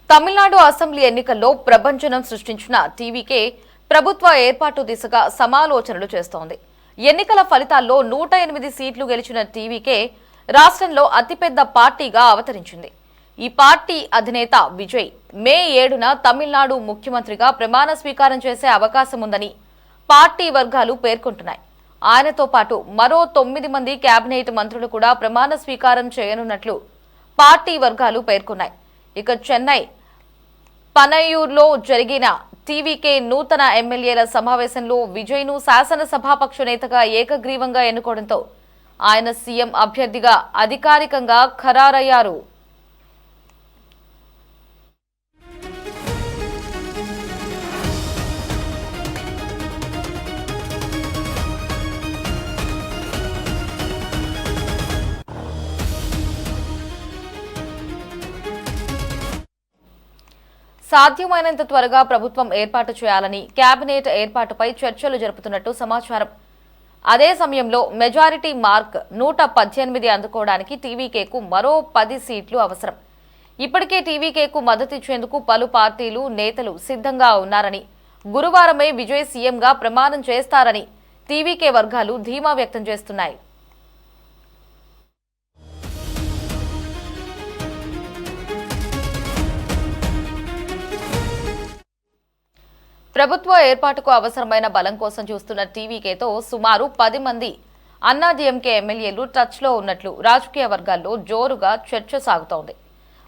Tamil Nadu assembly ఎన్నికల్లో ప్రభంజనం సృష్టించిన టీవీకే ప్రభుత్వ ఏర్పాటు దిశగా సమాలోచనలు చేస్తోంది. ఎన్నికల ఫలితాల్లో 108 సీట్లు గెలిచిన టీవీకే రాష్ట్రంలో అతిపెద్ద పార్టీగా అవతరించింది. ఈ పార్టీ అధినేత విజయ్ మే 7న తమిళనాడు ముఖ్యమంత్రిగా ప్రమాణ స్వీకారం చేసే అవకాశం ఉందని పార్టీ వర్గాలు పేర్కొంటున్నాయి. ఆయనతో పాటు మరో 9 మంది కేబినెట్ మంత్రులు కూడా ప్రమాణ స్వీకారం చేయనున్నట్లు పార్టీ వర్గాలు పేర్కొన్నాయి. ఇక చెన్నై పనయూర్లో జరిగిన టీవీకే నూతన ఎమ్మెల్యేల సమావేశంలో విజయ్ను శాసనసభాపక్ష నేతగా ఏకగ్రీవంగా ఎన్నుకోవడంతో ఆయన సీఎం అభ్యర్థిగా అధికారికంగా ఖరారయ్యారు. సాధ్యమైనంత త్వరగా ప్రభుత్వం ఏర్పాటు చేయాలని కేబినెట్ ఏర్పాటుపై చర్చలు జరుపుతున్నట్టు సమాచారం. అదే సమయంలో మెజారిటీ మార్క్ 118 అందుకోవడానికి టీవీకేకు మరో 10 సీట్లు అవసరం. ఇప్పటికే టీవీకేకు మద్దతిచ్చేందుకు పలు పార్టీలు నేతలు సిద్ధంగా ఉన్నారని, గురువారమే విజయ్ సీఎంగా ప్రమాణం చేస్తారని టీవీకే వర్గాలు ధీమా వ్యక్తం చేస్తున్నాయి. ప్రభుత్వ ఏర్పాటుకు అవసరమైన బలం కోసం చూస్తున్న టీవీకేతో సుమారు 10 మంది అన్నాడీఎంకే ఎమ్మెల్యేలు టచ్లో ఉన్నట్లు రాజకీయ వర్గాల్లో జోరుగా చర్చ సాగుతోంది.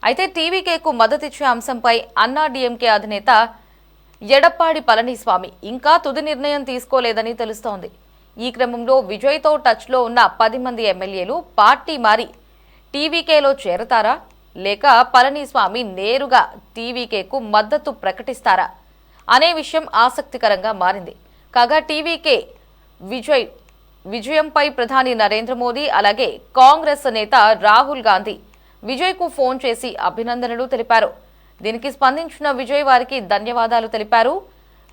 అయితే టీవీకేకు మద్దతిచ్చే అంశంపై అన్నాడీఎంకే అధినేత ఎడప్పాడి పళనిస్వామి ఇంకా తుది నిర్ణయం తీసుకోలేదని తెలుస్తోంది. ఈ క్రమంలో విజయ్తో టచ్లో ఉన్న 10 మంది ఎమ్మెల్యేలు పార్టీ మారి టీవీకేలో చేరతారా, లేక పళనిస్వామి నేరుగా టీవీకేకు మద్దతు ప్రకటిస్తారా అనే విషయం ఆసక్తికరంగా మారింది. కాగా టీవీకే విజయంపై ప్రధాని నరేంద్ర మోదీ అలాగే కాంగ్రెస్ నేత రాహుల్ గాంధీ విజయ్కు ఫోన్ చేసి అభినందనలు తెలిపారు. దీనికి స్పందించిన విజయ్ వారికి ధన్యవాదాలు తెలిపారు.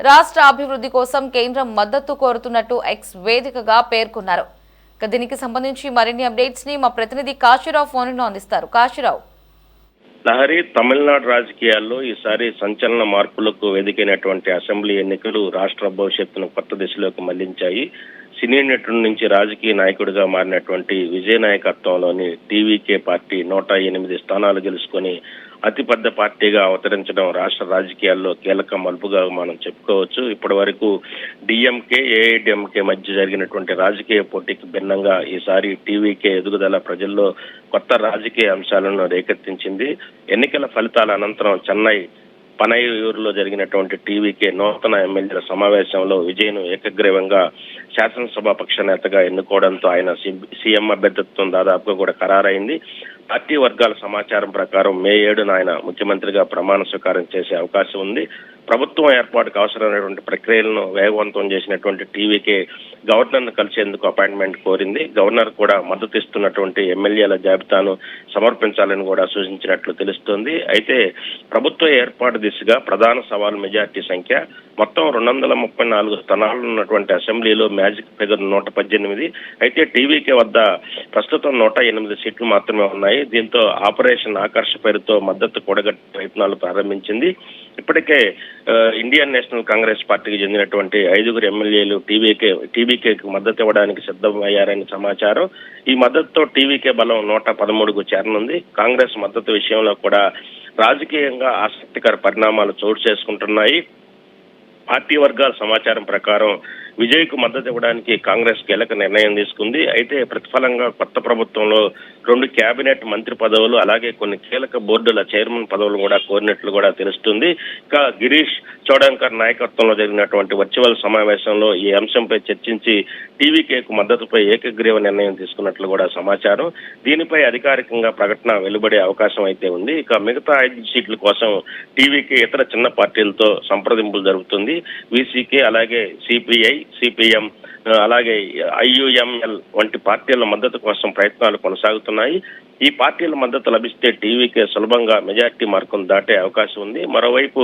రాష్ట్ర అభివృద్ధి కోసం కేంద్రం మద్దతు కోరుతున్నట్టు ఎక్స్ వేదికగా పేర్కొన్నారు. దీనికి సంబంధించి మరిన్ని అప్డేట్స్ ని మా ప్రతినిధి కాశీరావు ఫోన్లో అందిస్తారు. కాశీరావు, లహరి, తమిళనాడు రాజకీయాల్లో ఈసారి సంచలన మార్పులకు వేదికైనటువంటి అసెంబ్లీ ఎన్నికలు రాష్ట్ర భవిష్యత్తును కొత్త దిశలోకి మళ్లించాయి. సినీ నటుడి నుంచి రాజకీయ నాయకుడిగా మారినటువంటి విజయ్ నాయకత్వంలోని టీవీకే పార్టీ 108 స్థానాలు గెలుచుకొని అతిపెద్ద పార్టీగా అవతరించడం రాష్ట్ర రాజకీయాల్లో కీలక మలుపుగా మనం చెప్పుకోవచ్చు. ఇప్పటి వరకు డిఎంకే, ఏఐడిఎంకే మధ్య జరిగినటువంటి రాజకీయ పోటీకి భిన్నంగా ఈసారి టీవీకే ఎదుగుదల ప్రజల్లో కొత్త రాజకీయ అంశాలను రేకెత్తించింది. ఎన్నికల ఫలితాల అనంతరం చెన్నై పనయూరులో జరిగినటువంటి టీవీకే నూతన ఎమ్మెల్యేల సమావేశంలో విజయ్ను ఏకగ్రీవంగా శాసనసభాపక్ష నేతగా ఎన్నుకోవడంతో ఆయన సీఎం అభ్యర్థిత్వం దాదాపుగా కూడా ఖరారైంది. పార్టీ వర్గాల సమాచారం ప్రకారం మే 7న ఆయన ముఖ్యమంత్రిగా ప్రమాణ స్వీకారం చేసే అవకాశం ఉంది. ప్రభుత్వం ఏర్పాటుకు అవసరమైనటువంటి ప్రక్రియలను వేగవంతం చేసినటువంటి టీవీకే గవర్నర్ను కలిసేందుకు అపాయింట్మెంట్ కోరింది. గవర్నర్ కూడా మద్దతు ఇస్తున్నటువంటి ఎమ్మెల్యేల జాబితాను సమర్పించాలని కూడా సూచించినట్లు తెలుస్తోంది. అయితే ప్రభుత్వ ఏర్పాటు దిశగా ప్రధాన సవాల్ మెజార్టీ సంఖ్య. మొత్తం 234 స్థానాలు ఉన్నటువంటి అసెంబ్లీలో మ్యాజిక్ ఫిగర్ 118. అయితే టీవీకే వద్ద ప్రస్తుతం 108 సీట్లు మాత్రమే ఉన్నాయి. దీంతో ఆపరేషన్ ఆకర్ష పేరుతో మద్దతు కూడగట్టే ప్రయత్నాలు ప్రారంభించింది. ఇప్పటికే ఇండియన్ నేషనల్ కాంగ్రెస్ పార్టీకి చెందినటువంటి 5 ఎమ్మెల్యేలు టీవీకేకి మద్దతు ఇవ్వడానికి సిద్ధమయ్యారని సమాచారం. ఈ మద్దతుతో టీవీకే బలం 113కు చేరనుంది. కాంగ్రెస్ మద్దతు విషయంలో కూడా రాజకీయంగా ఆసక్తికర పరిణామాలు చోటు చేసుకుంటున్నాయి. పార్టీ వర్గాల సమాచారం ప్రకారం విజయ్కు మద్దతు ఇవ్వడానికి కాంగ్రెస్ కీలక నిర్ణయం తీసుకుంది. అయితే ప్రతిఫలంగా కొత్త ప్రభుత్వంలో 2 కేబినెట్ మంత్రి పదవులు అలాగే కొన్ని కీలక బోర్డుల చైర్మన్ పదవులు కూడా కోరినట్లు కూడా తెలుస్తుంది. ఇంకా గిరీష్ చౌడాంకర్ నాయకత్వంలో జరిగినటువంటి వర్చువల్ సమావేశంలో ఈ అంశంపై చర్చించి టీవీకేకు మద్దతుపై ఏకగ్రీవ నిర్ణయం తీసుకున్నట్లు కూడా సమాచారం. దీనిపై అధికారికంగా ప్రకటన వెలువడే అవకాశం అయితే ఉంది. ఇక మిగతా 5 సీట్ల కోసం టీవీకే ఇతర చిన్న పార్టీలతో సంప్రదింపులు జరుగుతుంది. వీసీకే అలాగే సిపిఐ, సిపిఎం అలాగే ఐయుఎంఎల్ వంటి పార్టీల మద్దతు కోసం ప్రయత్నాలు కొనసాగుతున్నాయి. ఈ పార్టీల మద్దతు లభిస్తే టీవీకే సులభంగా మెజార్టీ మార్కును దాటే అవకాశం ఉంది. మరోవైపు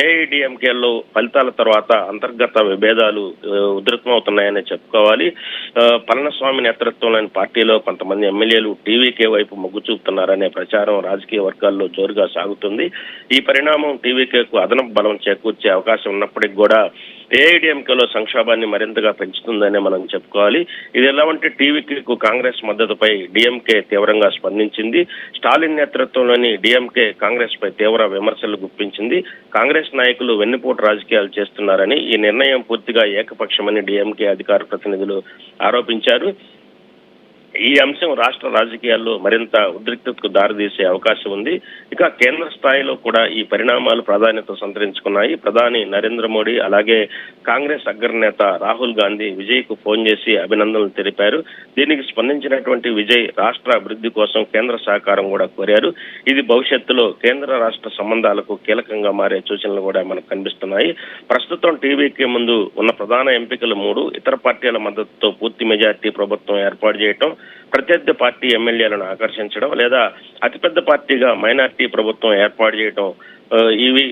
ఏఐడిఎంకేలో ఫలితాల తర్వాత అంతర్గత విభేదాలు ఉధృతమవుతున్నాయని చెప్పుకోవాలి. పళనిస్వామి నేతృత్వంలోని పార్టీలో కొంతమంది ఎమ్మెల్యేలు టీవీకే వైపు మొగ్గు చూపుతున్నారనే ప్రచారం రాజకీయ వర్గాల్లో జోరుగా సాగుతుంది. ఈ పరిణామం టీవీకేకు అదనపు బలం చేకూర్చే అవకాశం ఉన్నప్పటికీ కూడా ఏఐడిఎంకేలో సంక్షోభాన్ని మరింతగా పెంచుతుందనే మనం చెప్పుకోవాలి. ఇది ఎలా అంటే టీవీకేకు కాంగ్రెస్ మద్దతుపై డిఎంకే తీవ్రంగా స్పందించింది. స్టాలిన్ నేతృత్వంలోని డిఎంకే కాంగ్రెస్ పై తీవ్ర విమర్శలు గుప్పించింది. కాంగ్రెస్ నాయకులు వెన్నుపోటు రాజకీయాలు చేస్తున్నారని, ఈ నిర్ణయం పూర్తిగా ఏకపక్షమని డిఎంకే అధికార ప్రతినిధులు ఆరోపించారు. ఈ అంశం రాష్ట్ర రాజకీయాల్లో మరింత ఉద్రిక్తతకు దారితీసే అవకాశం ఉంది. ఇక కేంద్ర స్థాయిలో కూడా ఈ పరిణామాలు ప్రాధాన్యత సంతరించుకున్నాయి. ప్రధాని నరేంద్ర మోడీ అలాగే కాంగ్రెస్ అగ్రనేత రాహుల్ గాంధీ విజయ్కు ఫోన్ చేసి అభినందనలు తెలిపారు. దీనికి స్పందించినటువంటి విజయ్ రాష్ట్ర అభివృద్ధి కోసం కేంద్ర సహకారం కూడా కోరారు. ఇది భవిష్యత్తులో కేంద్ర రాష్ట్ర సంబంధాలకు కీలకంగా మారే సూచనలు కూడా మనకు కనిపిస్తున్నాయి. ప్రస్తుతం టీవీకి ముందు ఉన్న ప్రధాన ఎంపికలు 3. ఇతర పార్టీల మద్దతుతో పూర్తి మెజార్టీ ప్రభుత్వం ఏర్పాటు చేయటం, ప్రత్యర్థి పార్టీ ఎమ్మెల్యేలను ఆకర్షించడం, లేదా అతిపెద్ద పార్టీగా మైనార్టీ ప్రభుత్వం ఏర్పాటు చేయడం. ఇవి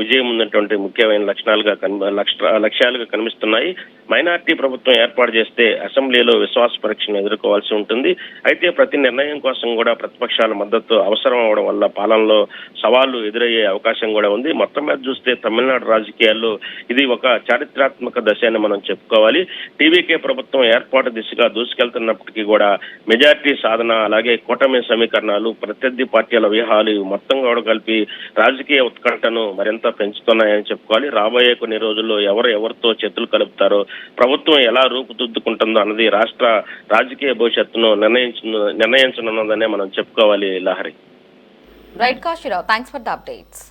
విజయం ఉన్నటువంటి ముఖ్యమైన లక్ష్యాలుగా కనిపిస్తున్నాయి. మైనార్టీ ప్రభుత్వం ఏర్పాటు చేస్తే అసెంబ్లీలో విశ్వాస పరీక్షను ఎదుర్కోవాల్సి ఉంటుంది. అయితే ప్రతి నిర్ణయం కోసం కూడా ప్రతిపక్షాల మద్దతు అవసరం అవడం వల్ల పాలనలో సవాళ్లు ఎదురయ్యే అవకాశం కూడా ఉంది. మొత్తం మీద చూస్తే తమిళనాడు రాజకీయాల్లో ఇది ఒక చారిత్రాత్మక దశ అని మనం చెప్పుకోవాలి. టీవీకే ప్రభుత్వం ఏర్పాటు దిశగా దూసుకెళ్తున్నప్పటికీ కూడా మెజార్టీ సాధన, అలాగే కూటమి సమీకరణాలు, ప్రత్యర్థి పార్టీల వ్యూహాలు మొత్తం కూడా కలిపి రాజకీయ ఉత్కంఠను మరింత పెంచుతున్నాయని చెప్పుకోవాలి. రాబోయే కొన్ని రోజుల్లో ఎవరితో చేతులు కలుపుతారో, ప్రభుత్వం ఎలా రూపుదిద్దుకుంటుందో అన్నది రాష్ట్ర రాజకీయ భవిష్యత్తును నిర్ణయించనున్నదనే మనం చెప్పుకోవాలి. Lahari. Right Kasirao, thanks for the updates.